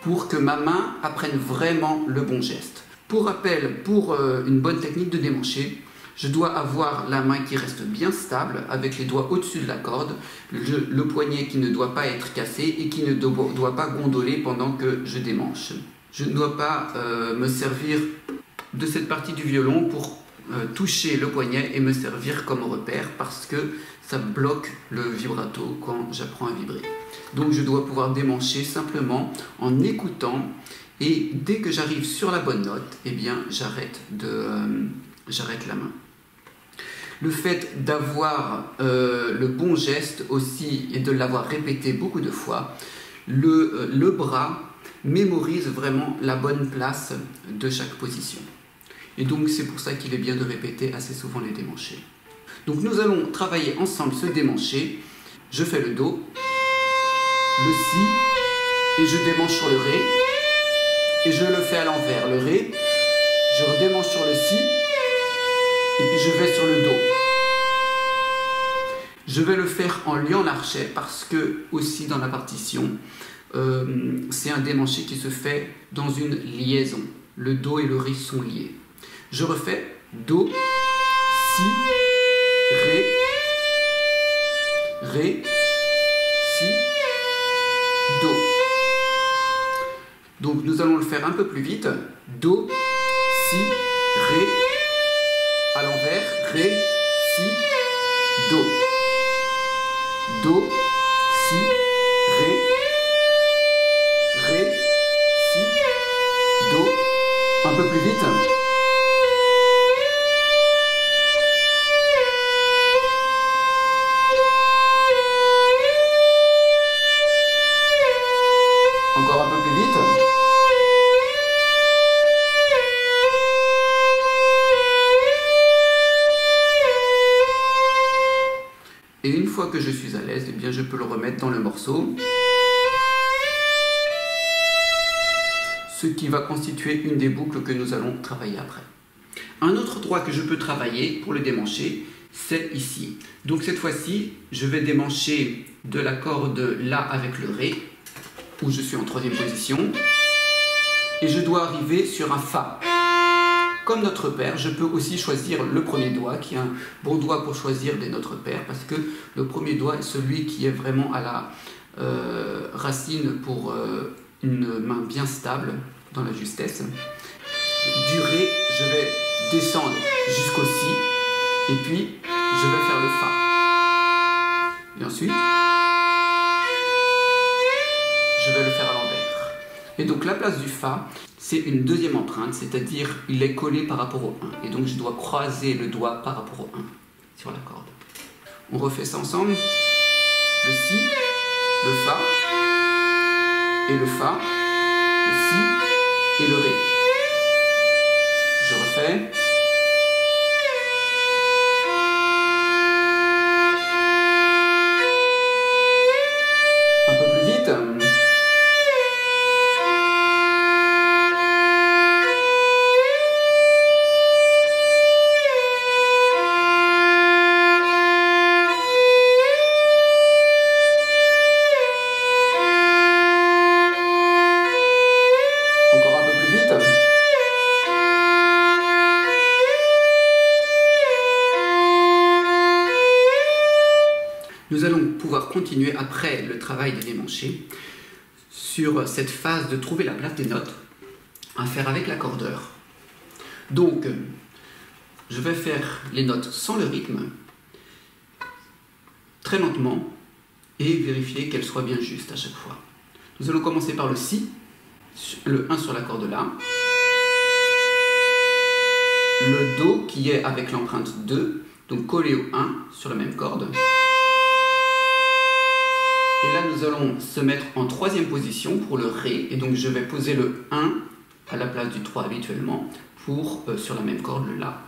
pour que ma main apprenne vraiment le bon geste. Pour rappel, pour une bonne technique de démancher, je dois avoir la main qui reste bien stable avec les doigts au-dessus de la corde, le poignet qui ne doit pas être cassé et qui ne doit pas gondoler pendant que je démanche. Je ne dois pas me servir de cette partie du violon pour toucher le poignet et me servir comme repère parce que ça bloque le vibrato quand j'apprends à vibrer. Donc je dois pouvoir démancher simplement en écoutant, et dès que j'arrive sur la bonne note, eh bien j'arrête la main. Le fait d'avoir le bon geste aussi et de l'avoir répété beaucoup de fois, le bras mémorise vraiment la bonne place de chaque position. Et donc c'est pour ça qu'il est bien de répéter assez souvent les démanchés. Donc nous allons travailler ensemble ce démanché. Je fais le Do, le Si, et je démanche sur le Ré, et je le fais à l'envers. Le Ré, je redémanche sur le Si, et puis je vais sur le Do. Je vais le faire en liant l'archet parce que, aussi dans la partition, c'est un démanché qui se fait dans une liaison. Le Do et le Ré sont liés. Je refais Do, Si, Ré, Ré, Si, Do. Donc nous allons le faire un peu plus vite. Do, Si, Ré, à l'envers, Ré, Si, Do. Do, Si, Ré, Ré, Si, Do. Un peu plus vite. Encore un peu plus vite. Et une fois que je suis à l'aise, eh bien je peux le remettre dans le morceau. Ce qui va constituer une des boucles que nous allons travailler après. Un autre doigt que je peux travailler pour le démancher, c'est ici. Donc cette fois-ci, je vais démancher de la corde La avec le Ré, où je suis en troisième position, et je dois arriver sur un Fa. Comme notre paire, je peux aussi choisir le premier doigt, qui est un bon doigt pour choisir des notes paires, parce que le premier doigt est celui qui est vraiment à la racine pour une main bien stable dans la justesse. Du Ré, je vais descendre jusqu'au Si, et puis je vais faire le Fa. Et ensuite, je vais le faire à l'envers. Et donc la place du Fa, c'est une deuxième empreinte, c'est-à-dire il est collé par rapport au 1. Et donc je dois croiser le doigt par rapport au 1 sur la corde. On refait ça ensemble. Le Si, le Fa, et le Fa, le Si et le Ré. Je refais. Un peu plus vite. Nous allons pouvoir continuer après le travail des démanchés sur cette phase de trouver la place des notes à faire avec l'accordeur. Donc, je vais faire les notes sans le rythme, très lentement, et vérifier qu'elles soient bien justes à chaque fois. Nous allons commencer par le Si, le 1 sur la corde La, le Do qui est avec l'empreinte 2, donc collé au 1 sur la même corde. Et là, nous allons se mettre en troisième position pour le Ré. Et donc, je vais poser le 1 à la place du 3 habituellement pour, sur la même corde, le La.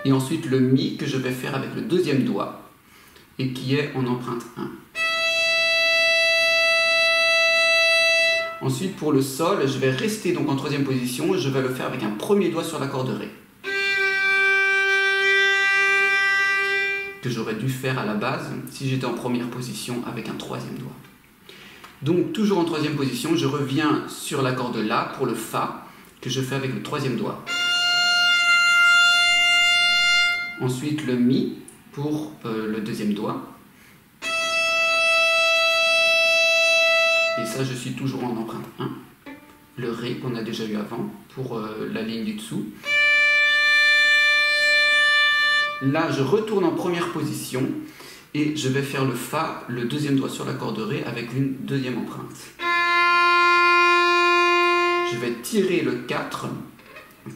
Et ensuite, le Mi que je vais faire avec le deuxième doigt et qui est en empreinte 1. Ensuite, pour le Sol, je vais rester donc en troisième position et je vais le faire avec un premier doigt sur la corde Ré. Que j'aurais dû faire à la base si j'étais en première position avec un troisième doigt. Donc toujours en troisième position, je reviens sur la corde La pour le Fa que je fais avec le troisième doigt. Ensuite le Mi pour le deuxième doigt. Et ça je suis toujours en empreinte 1. le Ré qu'on a déjà eu avant pour la ligne du dessous. Là, je retourne en première position et je vais faire le Fa, le deuxième doigt sur la corde Ré avec une deuxième empreinte. Je vais tirer le 4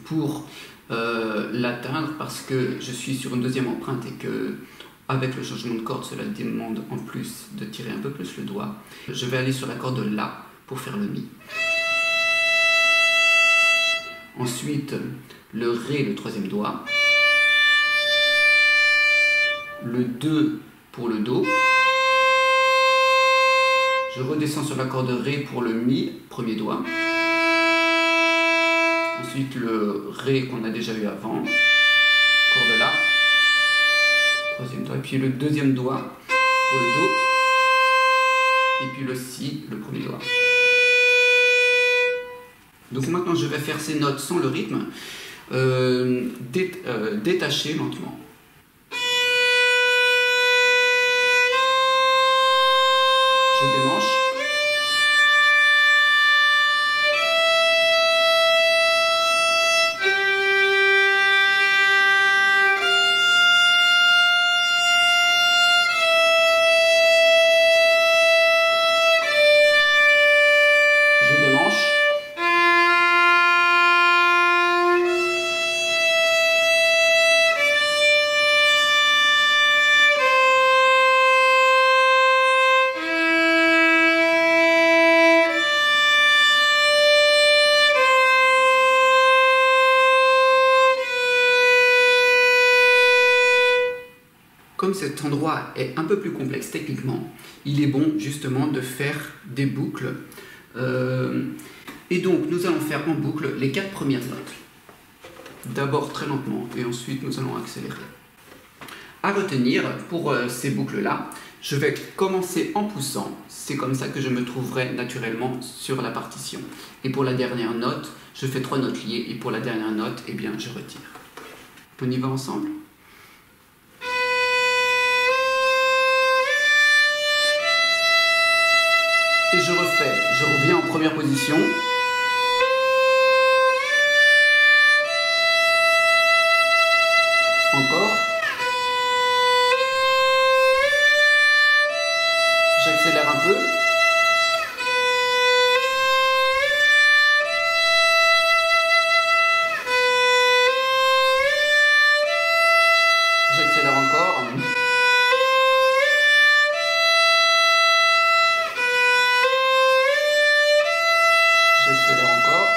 pour l'atteindre parce que je suis sur une deuxième empreinte et que avec le changement de corde, cela demande en plus de tirer un peu plus le doigt. Je vais aller sur la corde La pour faire le Mi. Ensuite, le Ré, le troisième doigt. Le 2 pour le Do. Je redescends sur la corde Ré pour le Mi, premier doigt. Ensuite le Ré qu'on a déjà eu avant, corde La, troisième doigt, et puis le deuxième doigt pour le Do, et puis le Si, le premier doigt. Donc maintenant je vais faire ces notes sans le rythme, détacher lentement. Je démanche. Je démanche. Comme cet endroit est un peu plus complexe techniquement, il est bon justement de faire des boucles. Et donc nous allons faire en boucle les 4 premières notes. D'abord très lentement et ensuite nous allons accélérer. À retenir pour ces boucles-là, je vais commencer en poussant. C'est comme ça que je me trouverai naturellement sur la partition. Et pour la dernière note, je fais 3 notes liées et pour la dernière note, eh bien, je retire. On y va ensemble ? Et je refais, je reviens en première position. Encore. J'accélère un peu. J'accélère encore. J'accélère encore.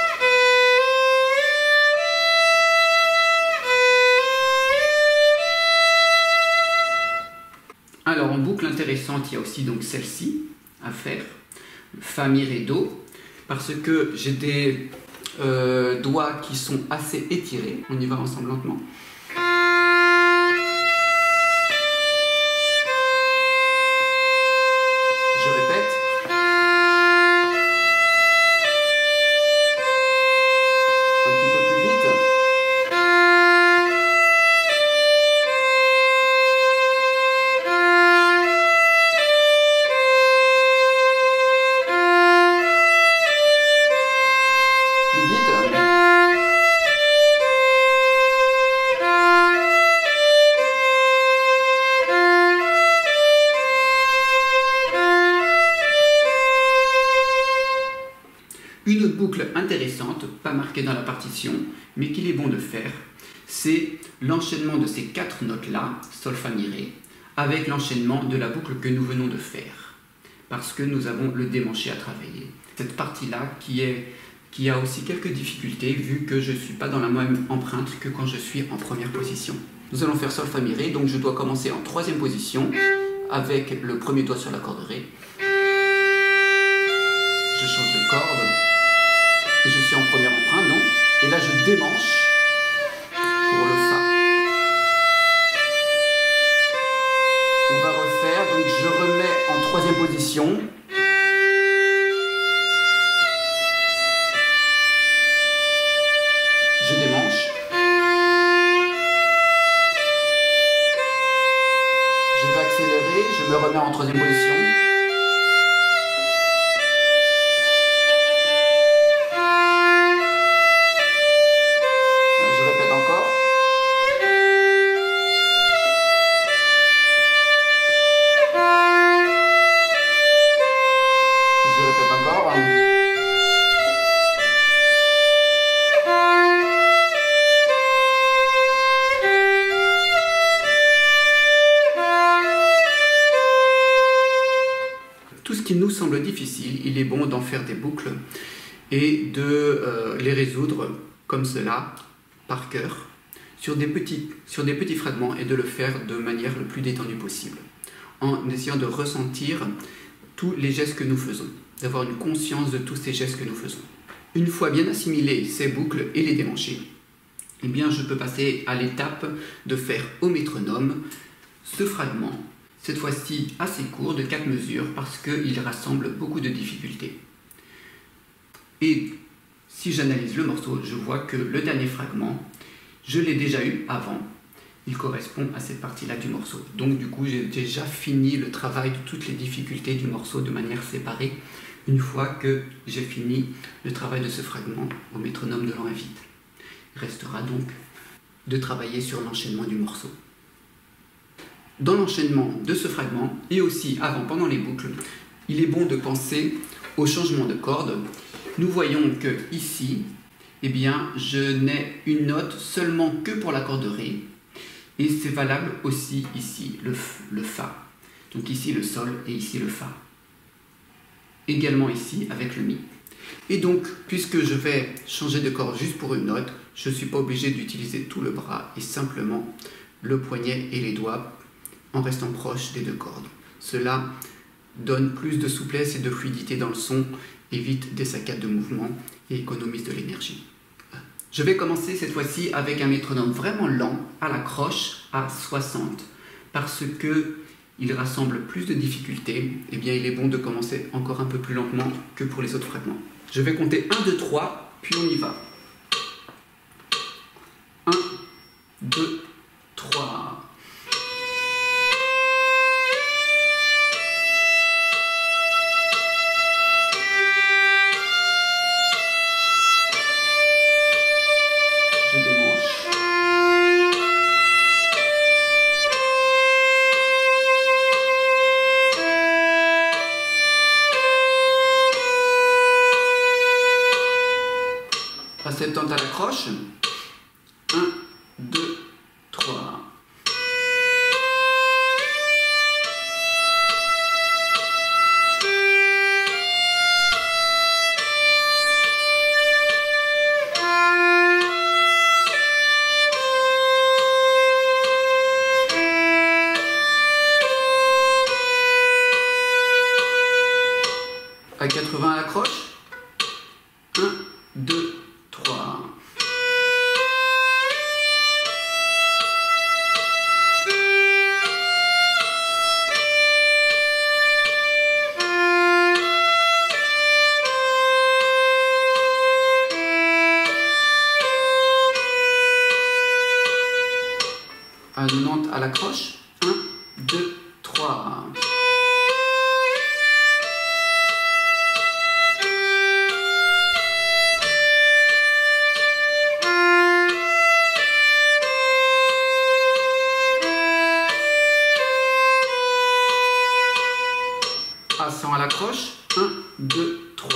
Alors en boucle intéressante, il y a aussi donc celle-ci à faire, Fa, Mi, Ré, Do, parce que j'ai des doigts qui sont assez étirés. On y va ensemble lentement. Je répète. Un petit peu plus vite. Plus vite. Une autre boucle intéressante, pas marquée dans la partition, mais qu'il est bon de faire, c'est l'enchaînement de ces 4 notes-là, Sol, Fa, Mi, Ré, avec l'enchaînement de la boucle que nous venons de faire, parce que nous avons le démanché à travailler. Cette partie-là qui a aussi quelques difficultés, vu que je ne suis pas dans la même empreinte que quand je suis en première position. Nous allons faire Sol, Fa, Mi, Ré, donc je dois commencer en 3e position, avec le premier doigt sur la corde Ré. Je change de corde. Et je suis en première empreinte, non? Et là, je démanche pour le Fa. On va refaire, donc je remets en 3e position. Je démanche. Je vais accélérer, je me remets en 3e position. Encore. Tout ce qui nous semble difficile, il est bon d'en faire des boucles et de les résoudre comme cela, par cœur, sur des petits fragments et de le faire de manière le plus détendue possible, en essayant de ressentir tous les gestes que nous faisons, d'avoir une conscience de tous ces gestes que nous faisons. Une fois bien assimilées ces boucles et les démanchées, eh bien je peux passer à l'étape de faire au métronome ce fragment, cette fois-ci assez court, de 4 mesures, parce qu'il rassemble beaucoup de difficultés. Et si j'analyse le morceau, je vois que le dernier fragment, je l'ai déjà eu avant, il correspond à cette partie-là du morceau. Donc du coup, j'ai déjà fini le travail de toutes les difficultés du morceau de manière séparée, une fois que j'ai fini le travail de ce fragment au métronome de l'an invite. Il restera donc de travailler sur l'enchaînement du morceau. Dans l'enchaînement de ce fragment, et aussi avant, pendant les boucles, il est bon de penser au changement de corde. Nous voyons que ici, eh bien, je n'ai une note seulement que pour la corde Ré, et c'est valable aussi ici, le Fa. Donc ici le Sol et ici le Fa. Également ici avec le Mi. Et donc, puisque je vais changer de corde juste pour une note, je ne suis pas obligé d'utiliser tout le bras et simplement le poignet et les doigts en restant proche des deux cordes. Cela donne plus de souplesse et de fluidité dans le son, évite des saccades de mouvement et économise de l'énergie. Je vais commencer cette fois-ci avec un métronome vraiment lent, à la croche, à 60. Parce qu'il rassemble plus de difficultés, eh bien il est bon de commencer encore un peu plus lentement que pour les autres fragments. Je vais compter 1, 2, 3, puis on y va. 1, 2, 3... À 70 à la croche. 1, 2, 3. À 80 à la croche. 1, 2, 3. À 90 à la croche. 1, 2, 3. À 100 à la croche. 1, 2, 3.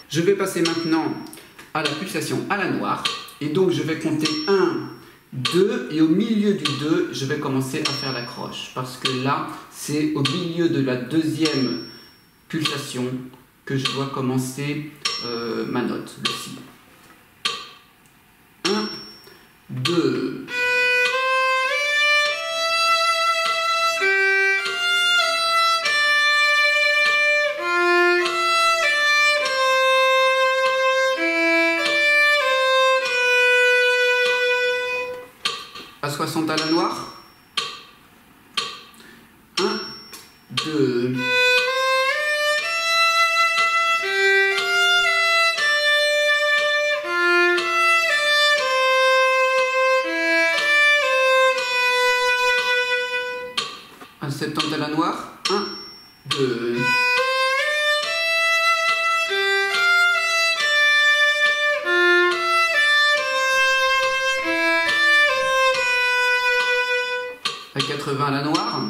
Je vais passer maintenant à la pulsation à la noire. Et donc je vais compter 1, 2 et au milieu du 2, je vais commencer à faire la croche. Parce que là, c'est au milieu de la deuxième pulsation que je dois commencer ma note, le Si. 1, 2. À 60 à la noire. 1, 2. À 70 à la noire. 1, 2. 80 à la noire.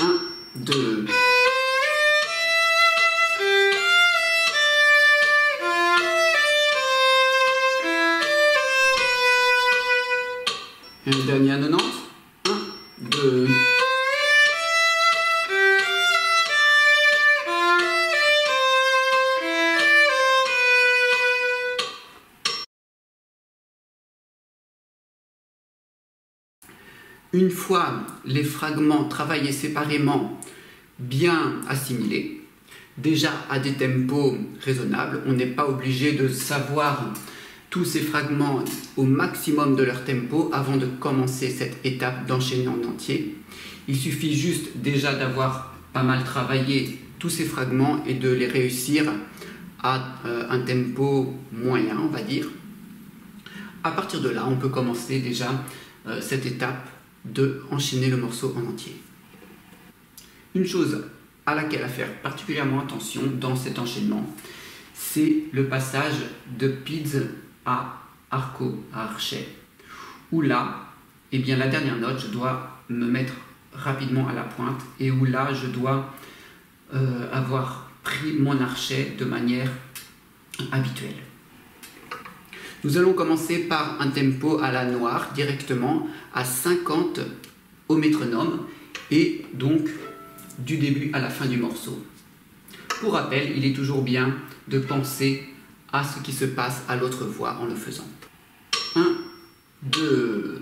1, 2. Et le dernier à 90. 1, 2. Une fois les fragments travaillés séparément bien assimilés, déjà à des tempos raisonnables, on n'est pas obligé de savoir tous ces fragments au maximum de leur tempo avant de commencer cette étape d'enchaîner en entier. Il suffit juste déjà d'avoir pas mal travaillé tous ces fragments et de les réussir à un tempo moyen, on va dire. À partir de là, on peut commencer déjà cette étape de enchaîner le morceau en entier. Une chose à laquelle à faire particulièrement attention dans cet enchaînement, c'est le passage de PIDS à arco, à archet, où là, eh bien, la dernière note, je dois me mettre rapidement à la pointe et où là, je dois avoir pris mon archet de manière habituelle. Nous allons commencer par un tempo à la noire, directement à 50 au métronome, et donc du début à la fin du morceau. Pour rappel, il est toujours bien de penser à ce qui se passe à l'autre voix en le faisant. 1, 2...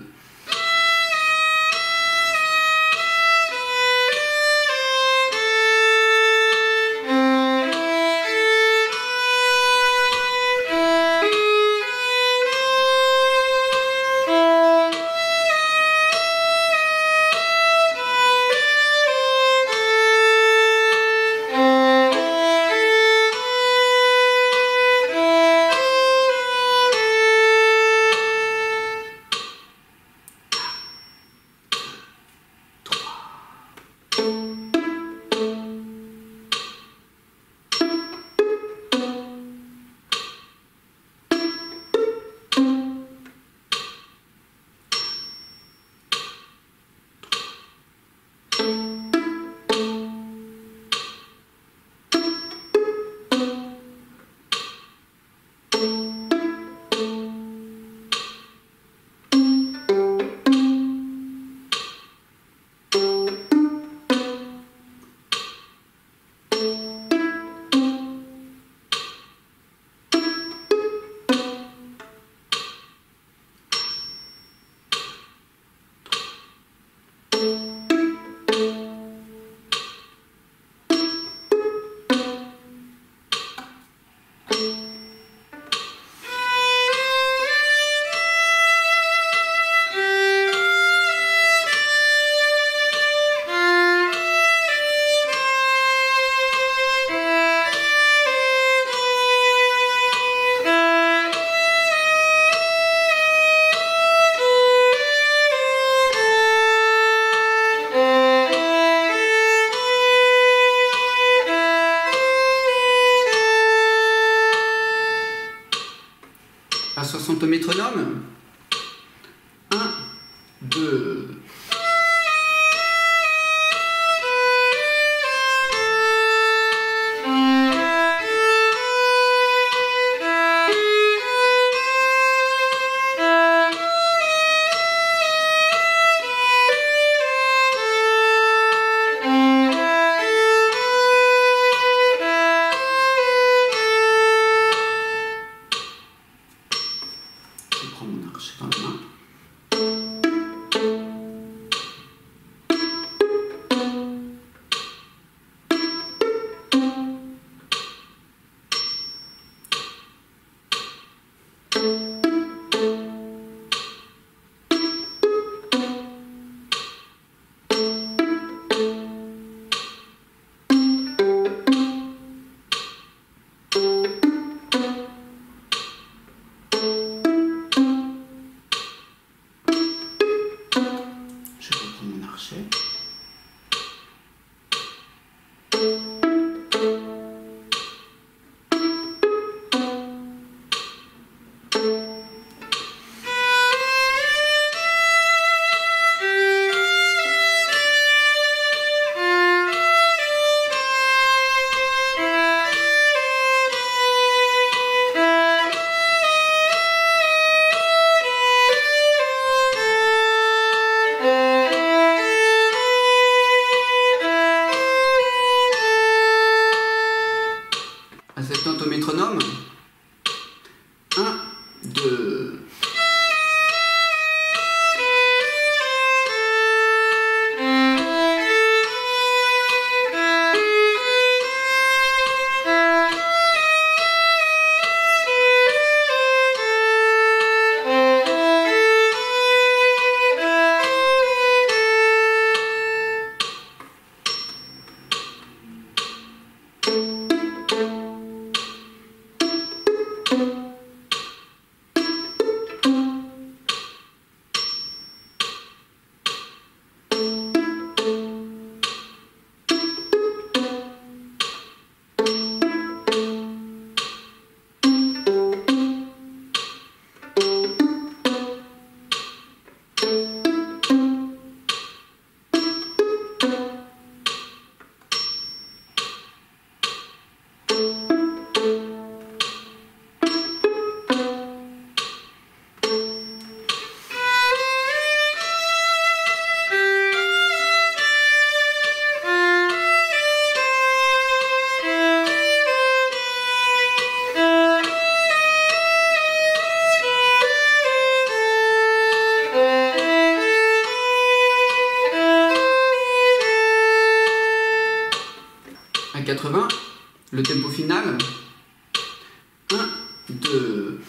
à 60 au métronome. 1, 2... Je prends mon archet dans la main. À cette note au métronome. 1, 2. À 80, le tempo final. 1, 2.